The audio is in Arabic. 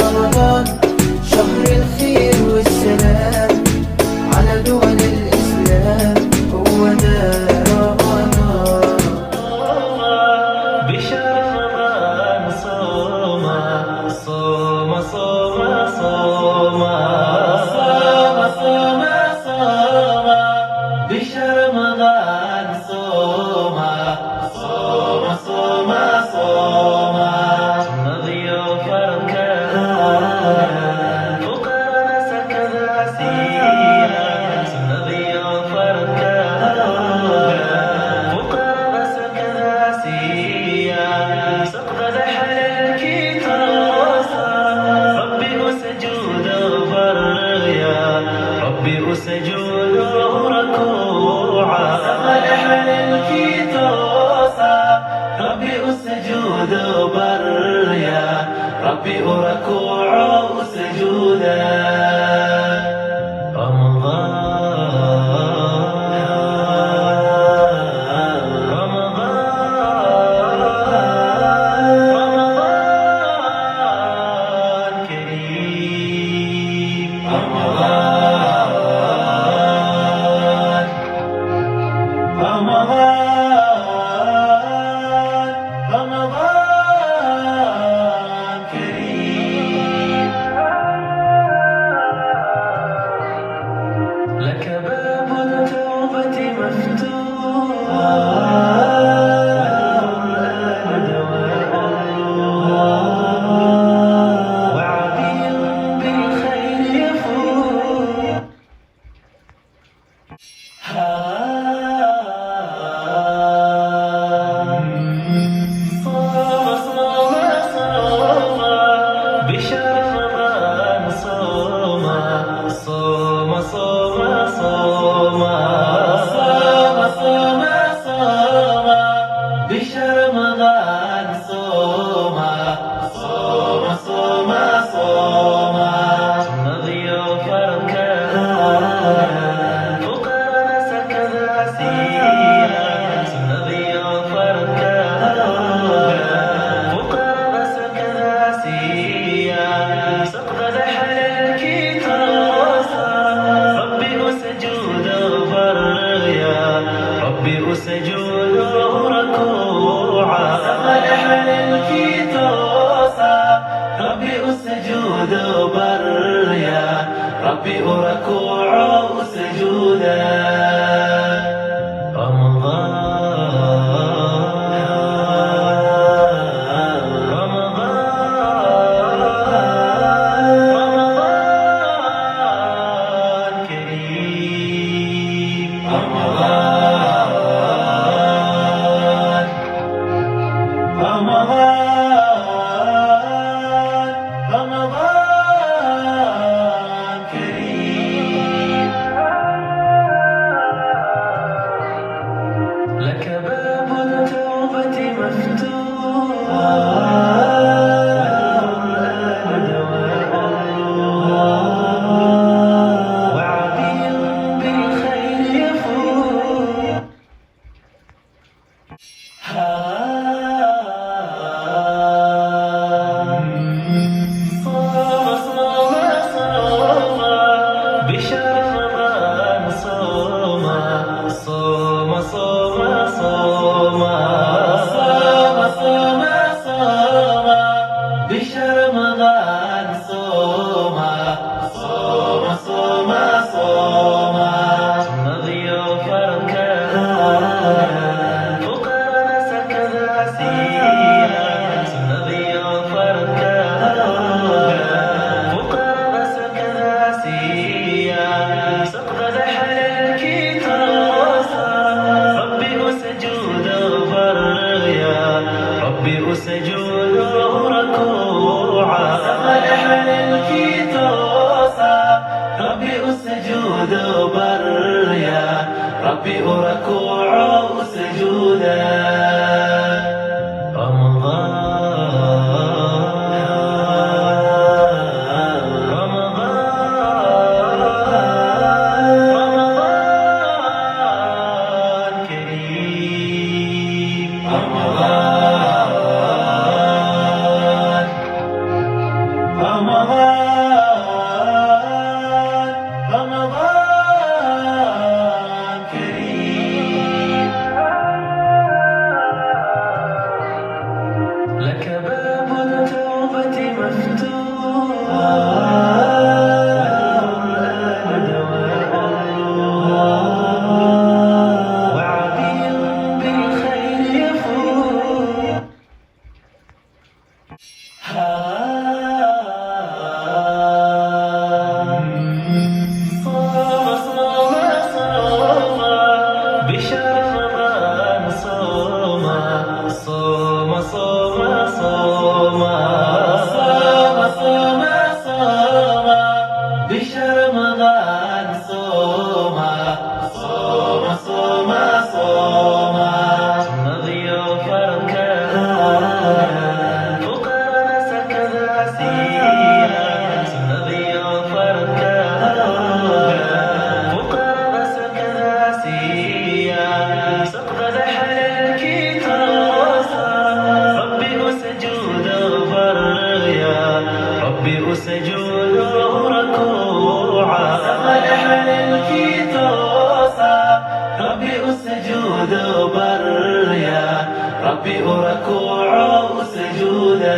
رمضان شهر الخير والسلام على دول الإسلام، هو ده رمضان. بشهر رمضان صوم صوم صوم صوم صوم صوم صوم بشهر رمضان صوم صوم صوم صوم ثم ضيوف الكهان فقراء نسك ذاسيا ثم ضيوف الكهان فقراء نسك ذاسيا سقط حل الكتاسا ربي أسجود بريا ربي أسجود ركوعا سقط حل الكتاسا ربي أسجود بريا ربي أركوع سجودا. رمضان كريم رمضان كريم لك باب التوبة مفتوح والقرآن دواء وعبير بالخير يفوح صوم بشهر رمضان صوم صوم صوم صوم صوم صوم صوم بشهر رمضان صوم صوم صوم صوم ثم ضيوف الكهان فقراء نسك ذاسيا ثم ضيوف الكهان فقراء نسك ذاسيا سقط حل الكتاسا ربي أسجود بريا ربي أسجود ركوعا سقط حل الكتاسا ربي أسجود بريا ربي أركوع سجودا. رمضان كريم رمضان كريم لك باب التوبة مفتوح والقرآن دواء وعبير بالخير يفوح صوم بشهر رمضان صوم صوم صوم صوم صوم صوم صوم بشهر رمضان صوم صوم صوم صوم ثم ضيوف الكهان فقراء نسك ذاسيا ثم ضيوف الكهان فقراء نسك ذاسيا سقط حل الكتاسا ربي أسجود بريا ربي أسجود ركوعا سقط حل الكتاسا ربي أسجود بريا ربي أركوع سجودا. رمضان كريم رمضان سنضيع فركانا فقراء بس كذاسيا سقط حل الكتاسا ربي أسجود بريا ربي أسجود ركوعا سقط حل الكتاسا ربي أسجود بريا ربي أركوع سجودا